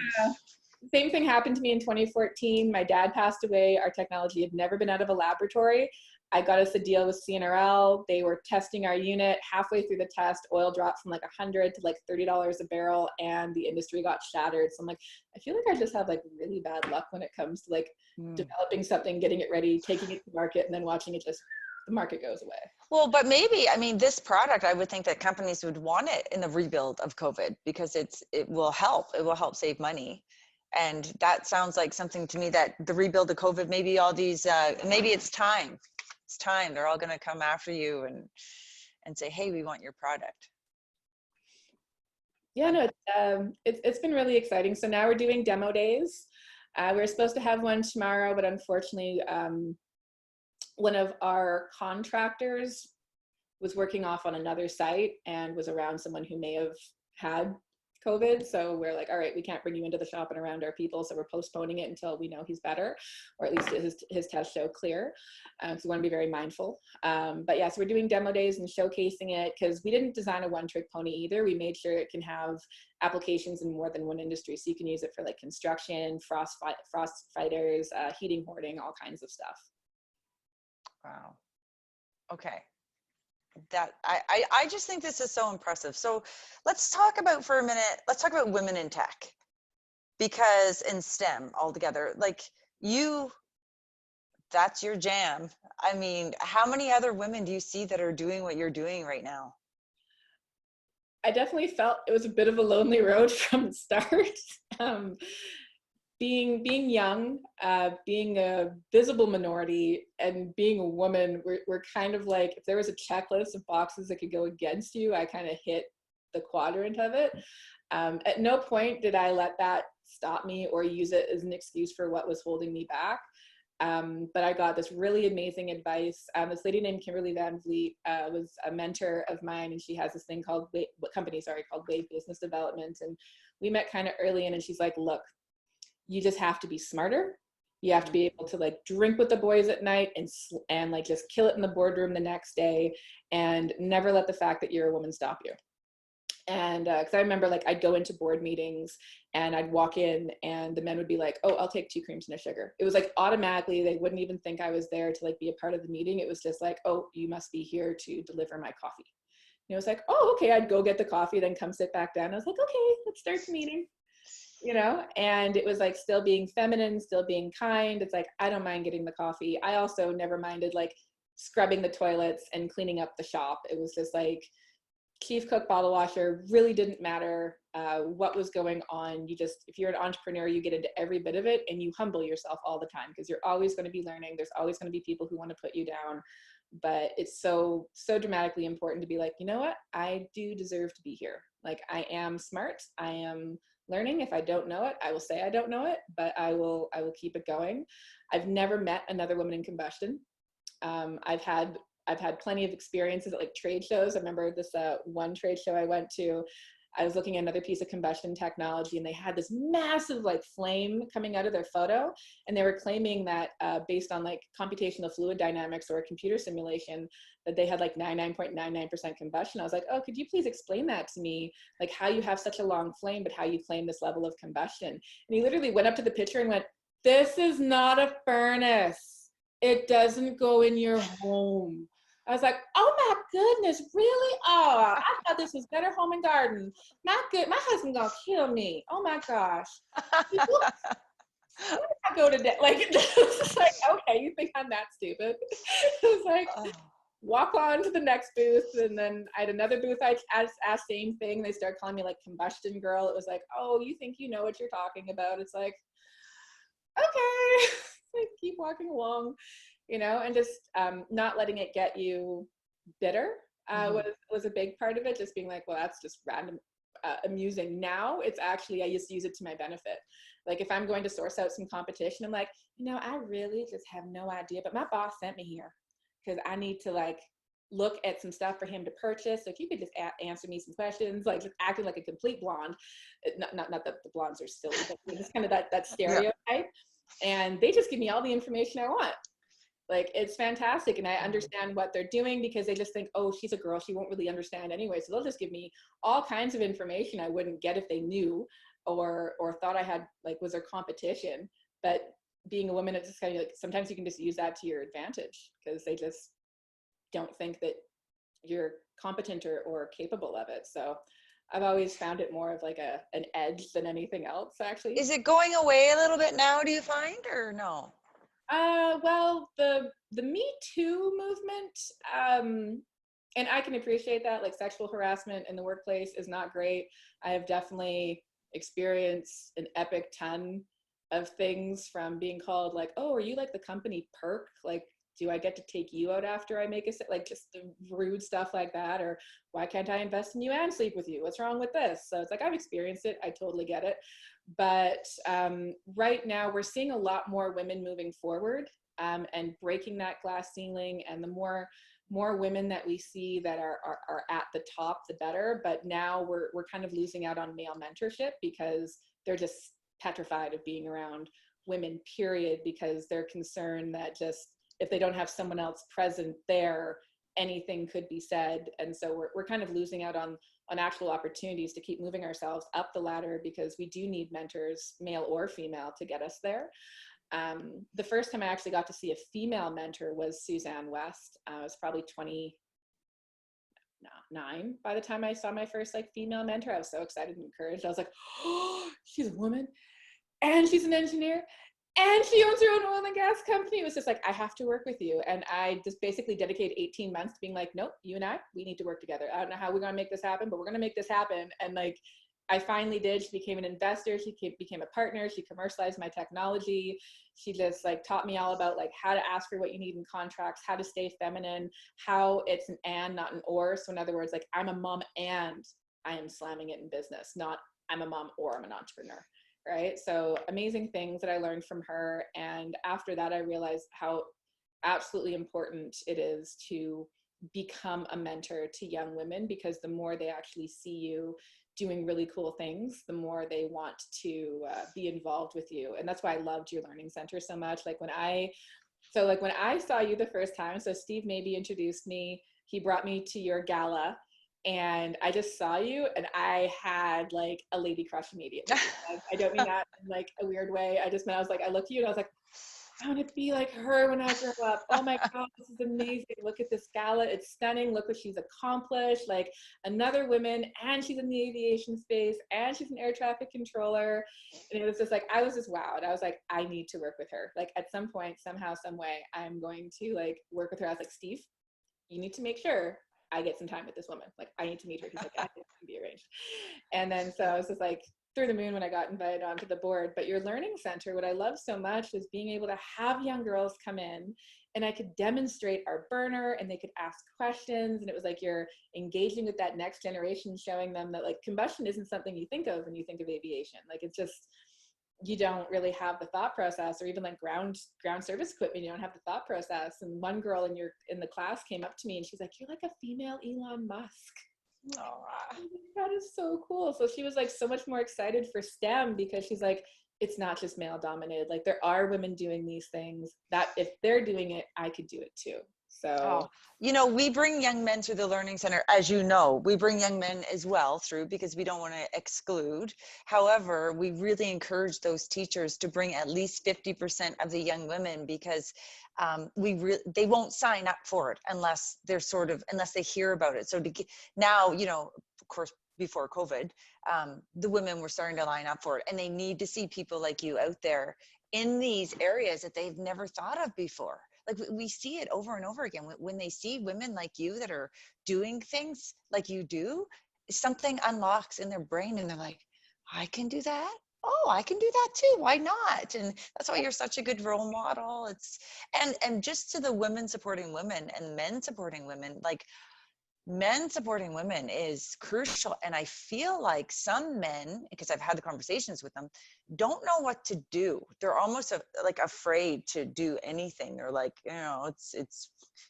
Speaker 2: Same thing happened to me in 2014. My dad passed away. Our technology had never been out of a laboratory. I got us a deal with CNRL. They were testing our unit. Halfway through the test, oil dropped from like $100 to like $30 a barrel, and the industry got shattered. So I'm like, I feel like I just have like really bad luck when it comes to like developing something, getting it ready, taking it to market, and then watching it just, the market goes away.
Speaker 1: Well, but maybe, I mean, this product, I would think that companies would want it in the rebuild of COVID, because it will help save money. And that sounds like something to me that the rebuild of COVID, maybe all these, maybe it's time. It's time. They're all going to come after you and say, hey, we want your product.
Speaker 2: Yeah, no, it's been really exciting. So now we're doing demo days. We were supposed to have one tomorrow, but unfortunately, one of our contractors was working off on another site and was around someone who may have had COVID. So we're like, all right, we can't bring you into the shop and around our people. So we're postponing it until we know he's better, or at least his tests show clear. So we want to be very mindful. But yeah, so we're doing demo days and showcasing it, because we didn't design a one-trick pony either. We made sure it can have applications in more than one industry. So you can use it for like construction, frost fighters, heating, hoarding, all kinds of stuff.
Speaker 1: Wow. Okay. That I just think this is so impressive. So let's talk about for a minute, let's talk about women in tech, because in STEM altogether, like you, that's your jam. I mean, how many other women do you see that are doing what you're doing right now?
Speaker 2: I definitely felt it was a bit of a lonely road from the start. Being young, being a visible minority, and being a woman, we're kind of like, if there was a checklist of boxes that could go against you, I kind of hit the quadrant of it. At no point did I let that stop me or use it as an excuse for what was holding me back. But I got this really amazing advice. This lady named Kimberly Van Vliet was a mentor of mine, and she has this thing called called Wave Business Development. And we met kind of early in, and she's like, look, you just have to be smarter. You have to be able to like drink with the boys at night and like just kill it in the boardroom the next day, and never let the fact that you're a woman stop you. And because I remember, like, I'd go into board meetings and I'd walk in and the men would be like, oh, I'll take 2 creams and a sugar. It was like automatically, they wouldn't even think I was there to like be a part of the meeting. It was just like, oh, you must be here to deliver my coffee. And it was like, oh, okay, I'd go get the coffee, then come sit back down. I was like, okay, let's start the meeting. You know, and it was like still being feminine, still being kind. It's like, I don't mind getting the coffee. I also never minded like scrubbing the toilets and cleaning up the shop. It was just like chief cook, bottle washer, really didn't matter what was going on. You just, if you're an entrepreneur, you get into every bit of it and you humble yourself all the time, because you're always going to be learning. There's always going to be people who want to put you down. But it's so dramatically important to be like, you know what? I do deserve to be here. Like, I am smart. I am learning. If I don't know it, I will say I don't know it, but I will keep it going. I've never met another woman in combustion. I've had plenty of experiences at like trade shows. I remember this one trade show I went to, I was looking at another piece of combustion technology, and they had this massive like flame coming out of their photo, and they were claiming that based on like computational fluid dynamics or a computer simulation, that they had like 99.99% combustion. I was like, oh, could you please explain that to me? Like, how you have such a long flame, but how you claim this level of combustion? And he literally went up to the picture and went, this is not a furnace. It doesn't go in your home. I was like, oh my goodness, really? Oh, I thought this was Better Home and Garden. Not good. My husband gonna kill me. Oh my gosh. Where did I go today? Like, it's like, okay, you think I'm that stupid? It was like, walk on to the next booth. And then I had another booth, I asked same thing. They started calling me like Combustion Girl. It was like, oh, you think you know what you're talking about? It's like, okay, like, keep walking along. You know, and just not letting it get you bitter was a big part of it. Just being like, well, that's just random, amusing. Now it's actually, I just use it to my benefit. Like, if I'm going to source out some competition, I'm like, you know, I really just have no idea, but my boss sent me here because I need to like look at some stuff for him to purchase. So if you could just answer me some questions, like just acting like a complete blonde, not that the blondes are silly, but just kind of that stereotype. Yeah. And they just give me all the information I want. Like, it's fantastic. And I understand what they're doing because they just think, oh, she's a girl, she won't really understand anyway. So they'll just give me all kinds of information I wouldn't get if they knew or thought I had, like, was their competition. But being a woman, it's just kind of like, sometimes you can just use that to your advantage because they just don't think that you're competent or capable of it. So I've always found it more of like an edge than anything else, actually.
Speaker 1: Is it going away a little bit now, do you find, or no?
Speaker 2: Well, the Me Too movement, and I can appreciate that, like, sexual harassment in the workplace is not great. I have definitely experienced an epic ton of things, from being called like, oh, are you like the company perk? Like, do I get to take you out after I make a like, just the rude stuff like that? Or why can't I invest in you and sleep with you? What's wrong with this? So it's like, I've experienced it. I totally get it. But right now we're seeing a lot more women moving forward and breaking that glass ceiling. And the more more women that we see that are at the top, the better. But now we're kind of losing out on male mentorship because they're just petrified of being around women, period, because they're concerned that just if they don't have someone else present there, anything could be said. And so we're kind of losing out on actual opportunities to keep moving ourselves up the ladder, because we do need mentors, male or female, to get us there. The first time I actually got to see a female mentor was Suzanne West. I was probably 29 by the time I saw my first like female mentor. I was so excited and encouraged. I was like, oh, she's a woman and she's an engineer and she owns her own oil and gas company. It was just like, I have to work with you. And I just basically dedicated 18 months to being like, nope, you and we need to work together. I don't know how we're going to make this happen, but we're going to make this happen. And like, I finally did. She became an investor. She became a partner. She commercialized my technology. She just like taught me all about like how to ask for what you need in contracts, how to stay feminine, how it's an and, not an or. So in other words, like I'm a mom and I am slamming it in business, not I'm a mom or I'm an entrepreneur. Right. So amazing things that I learned from her. And after that, I realized how absolutely important it is to become a mentor to young women, because the more they actually see you doing really cool things, the more they want to be involved with you. And that's why I loved your learning center so much. Like when I saw you the first time, so Steve maybe introduced me, he brought me to your gala, and I just saw you and I had like a lady crush immediately. I don't mean that in like a weird way. I just meant, I was like, I looked at you and I was like, I want to be like her when I grow up. Oh my God, this is amazing. Look at this gala. It's stunning. Look what she's accomplished. Like another woman, and she's in the aviation space, and she's an air traffic controller. And it was just like, I was just wowed. I was like, I need to work with her. Like at some point, somehow, some way, I'm going to like work with her. I was like, Steve, you need to make sure I get some time with this woman. Like I need to meet her. He's like, I think it can be arranged. And then so I was just like, through the moon when I got invited onto the board. But your learning center, what I love so much was being able to have young girls come in and I could demonstrate our burner and they could ask questions. And it was like you're engaging with that next generation, showing them that like combustion isn't something you think of when you think of aviation. Like it's just, you don't really have the thought process, or even like ground service equipment, you don't have the thought process. And one girl in the class came up to me and she's like, you're like a female Elon Musk. Oh, that is so cool. So she was like so much more excited for STEM, because she's like, it's not just male dominated. Like there are women doing these things that if they're doing it, I could do it too. So,
Speaker 1: you know, we bring young men through the Learning Center. As you know, we bring young men as well through because we don't want to exclude. However, we really encourage those teachers to bring at least 50% of the young women, because they won't sign up for it unless unless they hear about it. So now, you know, of course, before COVID, the women were starting to line up for it, and they need to see people like you out there in these areas that they've never thought of before. Like we see it over and over again. When they see women like you that are doing things like you do, something unlocks in their brain and they're like, I can do that. Oh, I can do that too. Why not? And that's why you're such a good role model. And just to the women supporting women and men supporting women, like men supporting women is crucial. And I feel like some men, because I've had the conversations with them, don't know what to do. They're almost like afraid to do anything. They're like, you know, it's,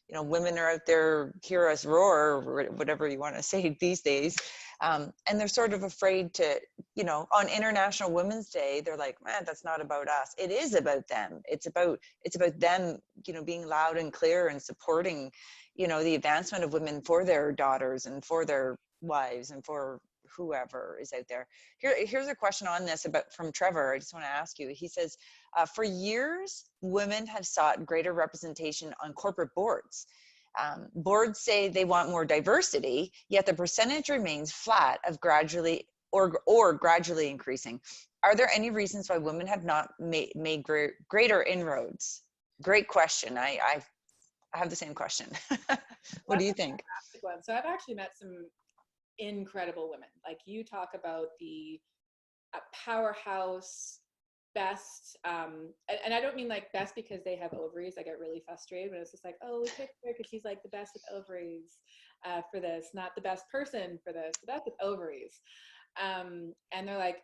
Speaker 1: you know, women are out there, hear us roar, or whatever you want to say these days. And they're sort of afraid to, you know, on International Women's Day, they're like, man, that's not about us. It is about them. It's about them, you know, being loud and clear and supporting, you know, the advancement of women for their daughters and for their wives and for whoever is out there. Here's a question on this from Trevor. I just want to ask you. He says, for years, women have sought greater representation on corporate boards. Boards say they want more diversity, yet the percentage remains flat of gradually or gradually increasing. Are there any reasons why women have not made greater inroads? Great question. I have the same question. What do you think?
Speaker 2: So I've actually met some incredible women. Like you talk about the powerhouse best, and I don't mean like best because they have ovaries. I get really frustrated when it's just like, oh, we picked her because she's like the best with ovaries for this, not the best person for this, the best with ovaries. And they're like,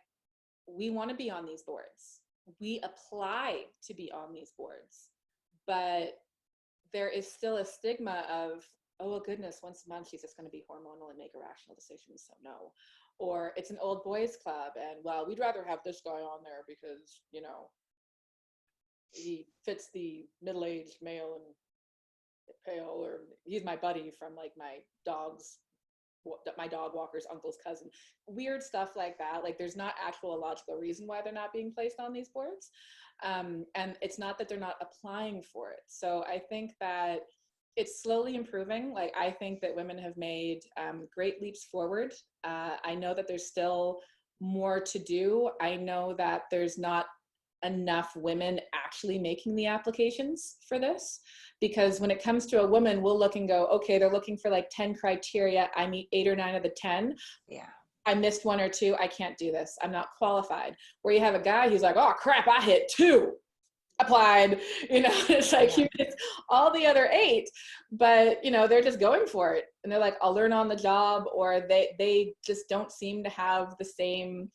Speaker 2: we want to be on these boards. We apply to be on these boards, but there is still a stigma of oh well, goodness, once a month she's just going to be hormonal and make irrational decisions, so no. Or it's an old boys club, and well, we'd rather have this guy on there because, you know, he fits the middle-aged male and pale, or he's my buddy from like my dog walker's uncle's cousin. Weird stuff like that. Like, there's not actual logical reason why they're not being placed on these boards. And it's not that they're not applying for it. So I think that it's slowly improving. Like, I think that women have made great leaps forward. I know that there's still more to do. I know that there's not enough women actually making the applications for this, because when it comes to a woman, we'll look and go, okay, they're looking for like 10 criteria. I meet 8 or 9 of the 10.
Speaker 1: Yeah.
Speaker 2: I missed 1 or 2. I can't do this. I'm not qualified. Where you have a guy who's like, oh crap, I hit 2, applied, you know, it's like he hits all the other 8, but you know, they're just going for it. And they're like, I'll learn on the job, or they just don't seem to have the same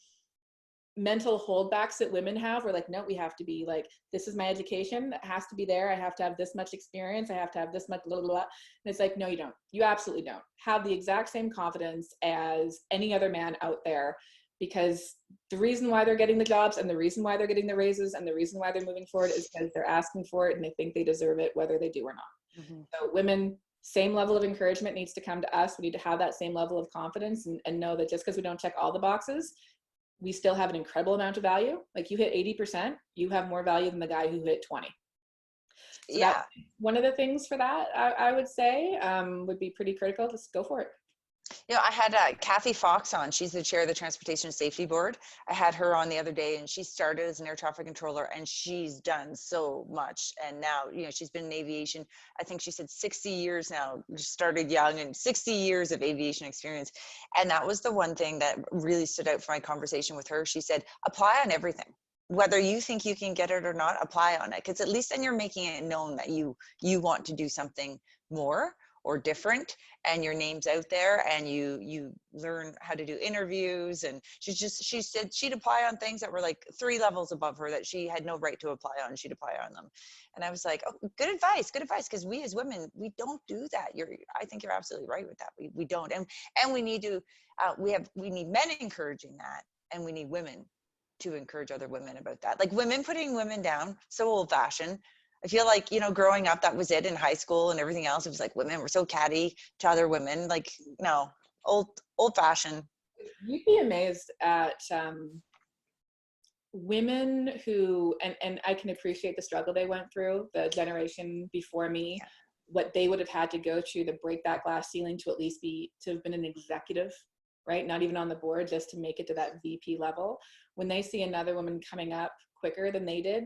Speaker 2: mental holdbacks that women have. We're like, no, we have to be like, this is my education, that has to be there. I have to have this much experience. I have to have this much blah, blah, blah. And it's like, no, you don't. You absolutely don't have the exact same confidence as any other man out there, because the reason why they're getting the jobs and the reason why they're getting the raises and the reason why they're moving forward is because they're asking for it and they think they deserve it, whether they do or not. Mm-hmm. So women, same level of encouragement needs to come to us. We need to have that same level of confidence and know that just because we don't check all the boxes, we still have an incredible amount of value. Like, you hit 80%, you have more value than the guy who hit 20. So yeah, one of the things for that, I would say, would be pretty critical. Just go for it.
Speaker 1: You know, I had Kathy Fox on. She's the chair of the Transportation Safety Board. I had her on the other day, and she started as an air traffic controller, and she's done so much. And now, you know, she's been in aviation, I think she said 60 years now, started young, and 60 years of aviation experience. And that was the one thing that really stood out for my conversation with her. She said, apply on everything. Whether you think you can get it or not, apply on it. Because at least then you're making it known that you want to do something more or different, and your name's out there, and you learn how to do interviews. And she said she'd apply on things that were like 3 levels above her that she had no right to apply on. She'd apply on them. And I was like, oh, good advice, because we as women, we don't do that. I think you're absolutely right with that. We don't. And we need to, we need men encouraging that, and we need women to encourage other women about that. Like, women putting women down, so old fashioned. I feel like, you know, growing up, that was it in high school and everything else. It was like women were so catty to other women. Like, no, old fashioned.
Speaker 2: You'd be amazed at women who, and I can appreciate the struggle they went through, the generation before me, what they would have had to go through to break that glass ceiling to at least to have been an executive, right? Not even on the board, just to make it to that VP level. When they see another woman coming up quicker than they did,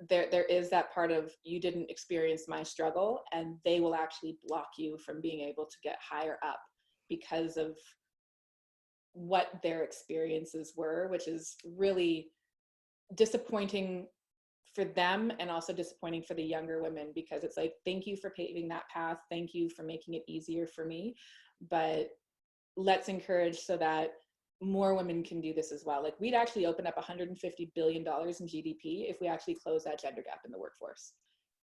Speaker 2: there is that part of, you didn't experience my struggle, and they will actually block you from being able to get higher up because of what their experiences were, which is really disappointing for them and also disappointing for the younger women, because it's like, thank you for paving that path, thank you for making it easier for me, but let's encourage so that more women can do this as well. Like, we'd actually open up $150 billion in GDP if we actually close that gender gap in the workforce.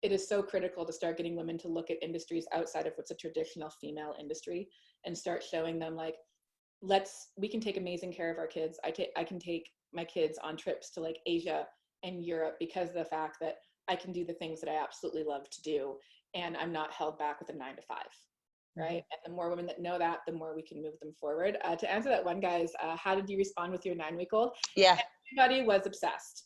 Speaker 2: It is so critical to start getting women to look at industries outside of what's a traditional female industry and start showing them, like, we can take amazing care of our kids. I can take my kids on trips to like Asia and Europe because of the fact that I can do the things that I absolutely love to do, and I'm not held back with a 9 to 5. Right. And the more women that know that, the more we can move them forward. To answer that one, guys, how did you respond with your 9-week-old?
Speaker 1: Yeah.
Speaker 2: Everybody was obsessed.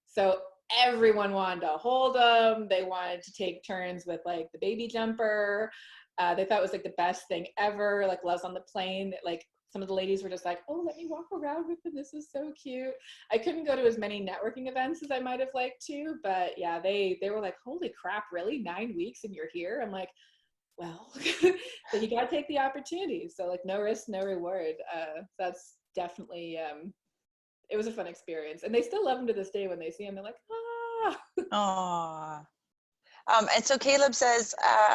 Speaker 2: So everyone wanted to hold them. They wanted to take turns with like the baby jumper. They thought it was like the best thing ever. Like, loves on the plane. Like, some of the ladies were just like, oh, let me walk around with them. This is so cute. I couldn't go to as many networking events as I might have liked to, but yeah, they were like, holy crap, really? 9 weeks and you're here? I'm like, well, so you got to take the opportunity. So like, no risk, no reward. That's definitely, it was a fun experience. And they still love him to this day. When they see him, they're like, ah.
Speaker 1: Aww. And so Caleb says,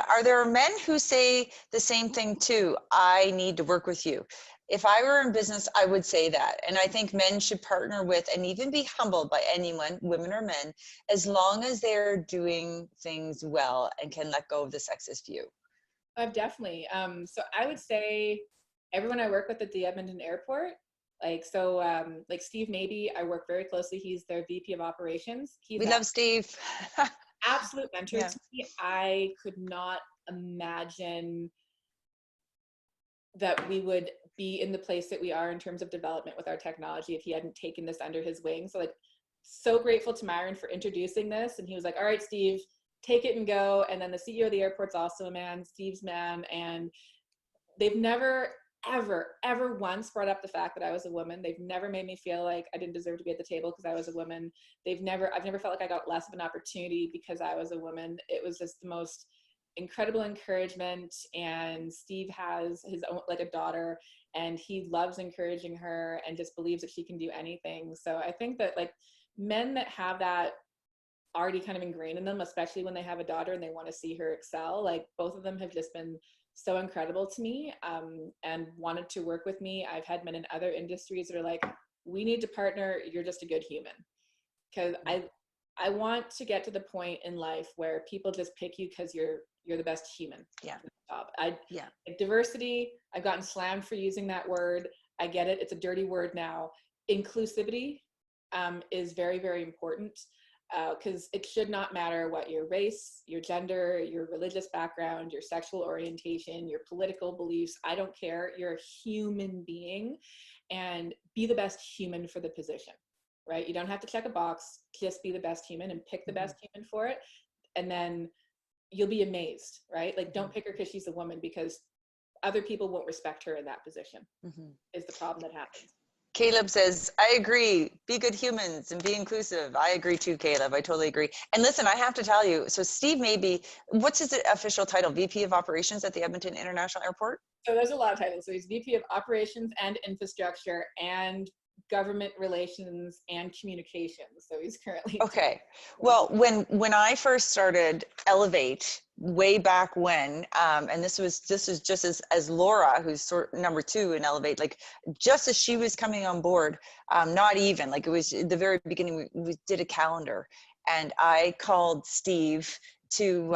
Speaker 1: are there men who say the same thing too? I need to work with you. If I were in business, I would say that. And I think men should partner with and even be humbled by anyone, women or men, as long as they're doing things well and can let go of the sexist view.
Speaker 2: I've definitely. So I would say everyone I work with at the Edmonton Airport, like Steve Maybe, I work very closely. He's their VP of operations. He's
Speaker 1: We love Steve.
Speaker 2: absolute mentor
Speaker 1: Yeah.
Speaker 2: to me. I could not imagine that we would be in the place that we are in terms of development with our technology if he hadn't taken this under his wing. So like, so grateful to Myron for introducing this. And he was like, all right, Steve, take it and go. And then the CEO of the airport's also a man, Steve's man. And they've never, ever once brought up the fact that I was a woman. They've never made me feel like I didn't deserve to be at the table because I was a woman. I've never felt like I got less of an opportunity because I was a woman. It was just the most incredible encouragement. And Steve has his own, like a daughter, and he loves encouraging her and just believes that she can do anything. So I think that like men that have that already kind of ingrained in them, especially when they have a daughter and they want to see her excel, like both of them have just been so incredible to me, and wanted to work with me. I've had men in other industries that are like, we need to partner, you're just a good human. Because I want to get to the point in life where people just pick you because you're the best human.
Speaker 1: Yeah.
Speaker 2: Like diversity, I've gotten slammed for using that word. I get it. It's a dirty word now. Inclusivity is very, very important, because it should not matter what your race, your gender, your religious background, your sexual orientation, your political beliefs. I don't care. You're a human being, and be the best human for the position, right? You don't have to check a box. Just be the best human and pick the best human for it. And then you'll be amazed, right? Like, don't pick her because she's a woman, because other people won't respect her in that position, is the problem that happens.
Speaker 1: Caleb says, I agree. Be good humans and be inclusive. I agree too, Caleb. I totally agree. And listen, I have to tell you, so Steve Maybe, what's his official title? VP of Operations at the Edmonton International Airport?
Speaker 2: So there's a lot of titles. So he's VP of Operations and Infrastructure and Government Relations and Communications. So he's currently
Speaker 1: okay. Well, when I first started Elevate way back when, and this is just as Laura, who's number 2 in Elevate, like just as she was coming on board, not even like, it was at the very beginning, we did a calendar, and I called Steve to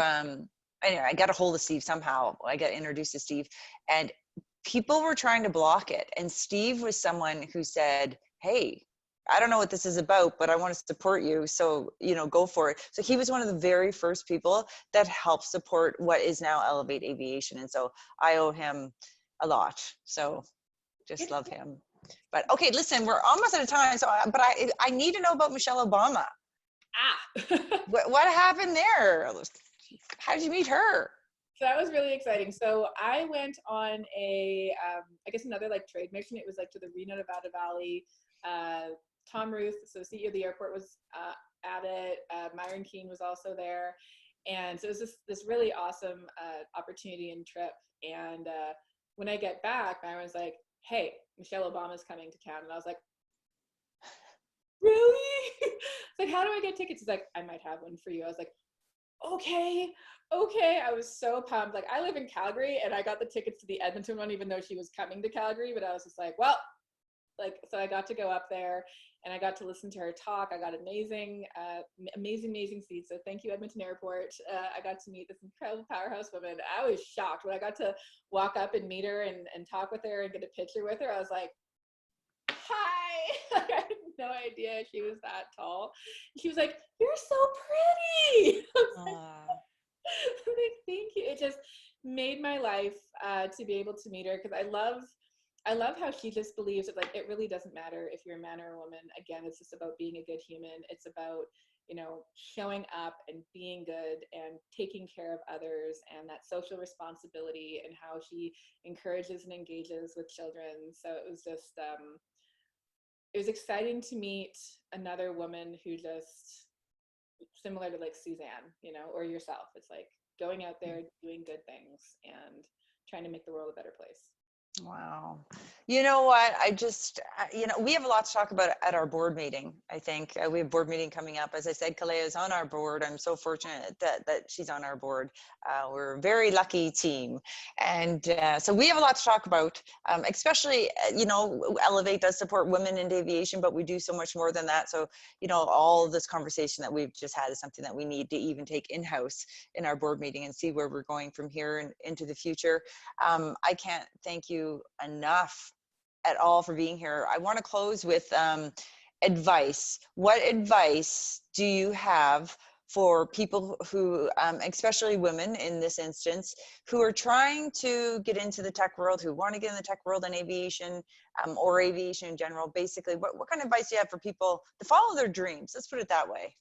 Speaker 1: anyway, I got a hold of Steve somehow. I got introduced to Steve, and people were trying to block it. And Steve was someone who said, hey, I don't know what this is about, but I want to support you. So, go for it. So he was one of the very first people that helped support what is now Elevate Aviation. And so I owe him a lot. So just love him. But okay, listen, we're almost out of time. So, but I need to know about Michelle Obama. What happened there? How did you meet her?
Speaker 2: So that was really exciting. So I went on I guess another like trade mission. It was like to the Reno, Nevada Valley. Tom Ruth, so CEO of the airport, was at it. Myron Keene was also there. And so it was this really awesome opportunity and trip. And when I get back, Myron's like, hey, Michelle Obama's coming to town. And I was like, really? It's like, how do I get tickets? He's like, I might have one for you. I was like, okay. I was so pumped. Like, I live in Calgary and I got the tickets to the Edmonton one, even though she was coming to Calgary, but I was just like, well, so I got to go up there and I got to listen to her talk. I got amazing seats. So thank you, Edmonton Airport. I got to meet this incredible powerhouse woman. I was shocked when I got to walk up and meet her and talk with her and get a picture with her. I was like, hi. I had no idea she was that tall. She was like, you're so pretty. Like, thank you. It just made my life to be able to meet her, because I love how she just believes that, like, it really doesn't matter if you're a man or a woman. Again, it's just about being a good human. It's about, showing up and being good and taking care of others, and that social responsibility, and how she encourages and engages with children. So it was just, it was exciting to meet another woman who just, similar to like Suzanne, or yourself. It's like going out there, doing good things and trying to make the world a better place.
Speaker 1: Wow. You know what? I just, we have a lot to talk about at our board meeting. I think we have board meeting coming up. As I said, Koleya is on our board. I'm so fortunate that she's on our board. We're a very lucky team. And so we have a lot to talk about, especially, Elevate does support women in aviation, but we do so much more than that. So, all this conversation that we've just had is something that we need to even take in-house in our board meeting and see where we're going from here and into the future. I can't thank you enough at all for being here. I want to close with advice. What advice do you have for people who, especially women in this instance, who are trying to get into the tech world, who want to get in the tech world and aviation, or aviation in general? Basically, what kind of advice do you have for people to follow their dreams? Let's put it that way.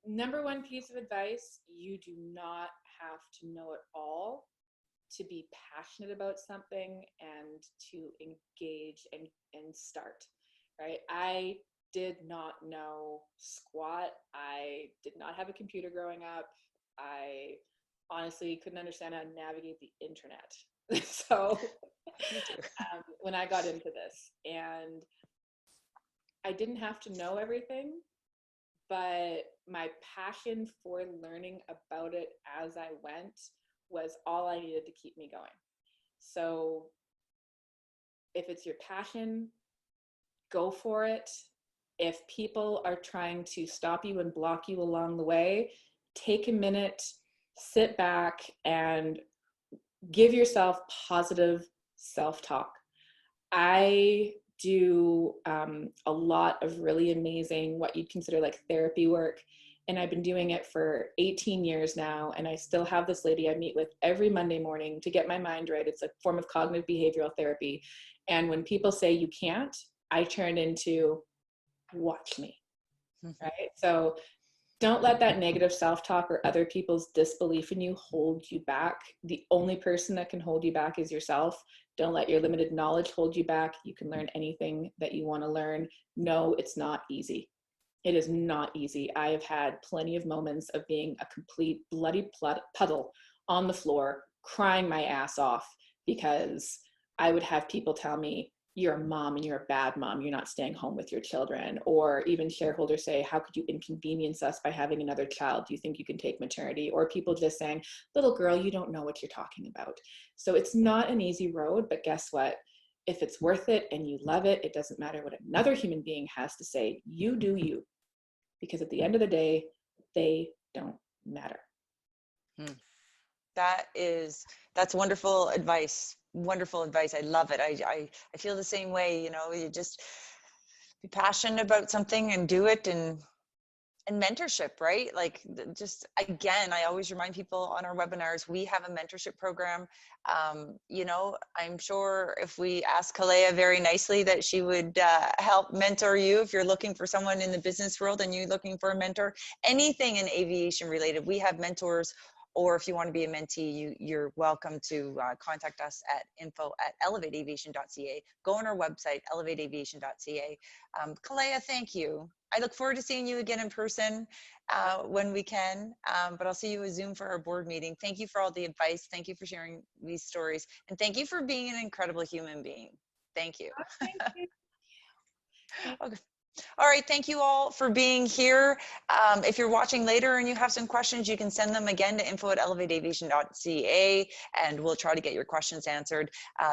Speaker 2: Number one piece of advice, you do not have to know it all to be passionate about something and to engage and start, right? I did not know squat. I did not have a computer growing up. I honestly couldn't understand how to navigate the internet. So when I got into this, and I didn't have to know everything, but my passion for learning about it as I went was all I needed to keep me going. So if it's your passion, go for it. If people are trying to stop you and block you along the way, take a minute, sit back, and give yourself positive self-talk. I do a lot of really amazing, what you'd consider like therapy work. And I've been doing it for 18 years now. And I still have this lady I meet with every Monday morning to get my mind right. It's a form of cognitive behavioral therapy. And when people say you can't, I turn into watch me, right? So don't let that negative self-talk or other people's disbelief in you hold you back. The only person that can hold you back is yourself. Don't let your limited knowledge hold you back. You can learn anything that you want to learn. No, it's not easy. It is not easy. I have had plenty of moments of being a complete bloody puddle on the floor, crying my ass off because I would have people tell me, you're a mom and you're a bad mom. You're not staying home with your children. Or even shareholders say, how could you inconvenience us by having another child? Do you think you can take maternity? Or people just saying, little girl, you don't know what you're talking about. So it's not an easy road, but guess what? If it's worth it and you love it, it doesn't matter what another human being has to say. You do you. Because at the end of the day, they don't matter.
Speaker 1: That's wonderful advice. Wonderful advice. I love it. I feel the same way. You just be passionate about something and do it, and mentorship, right? Like, just again, I always remind people on our webinars, we have a mentorship program. I'm sure if we ask Koleya very nicely that she would help mentor you if you're looking for someone in the business world and you're looking for a mentor. Anything in aviation related, we have mentors. Or if you want to be a mentee, you're welcome to contact us at info@elevateaviation.ca. Go on our website, elevateaviation.ca. Koleya, thank you. I look forward to seeing you again in person when we can, but I'll see you with Zoom for our board meeting. Thank you for all the advice. Thank you for sharing these stories. And thank you for being an incredible human being. Thank you.
Speaker 2: Thank you.
Speaker 1: Okay. All right, thank you all for being here. If you're watching later and you have some questions, you can send them again to info@elevateaviation.ca, and we'll try to get your questions answered.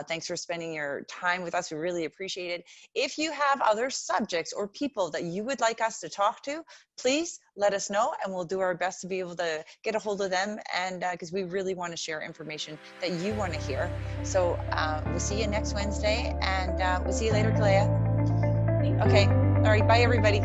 Speaker 1: Thanks for spending your time with us. We really appreciate it. If you have other subjects or people that you would like us to talk to, please let us know, and we'll do our best to be able to get a hold of them, and because we really want to share information that you want to hear. So we'll see you next Wednesday, and we'll see you later, Koleya. Okay. All right. Bye, everybody.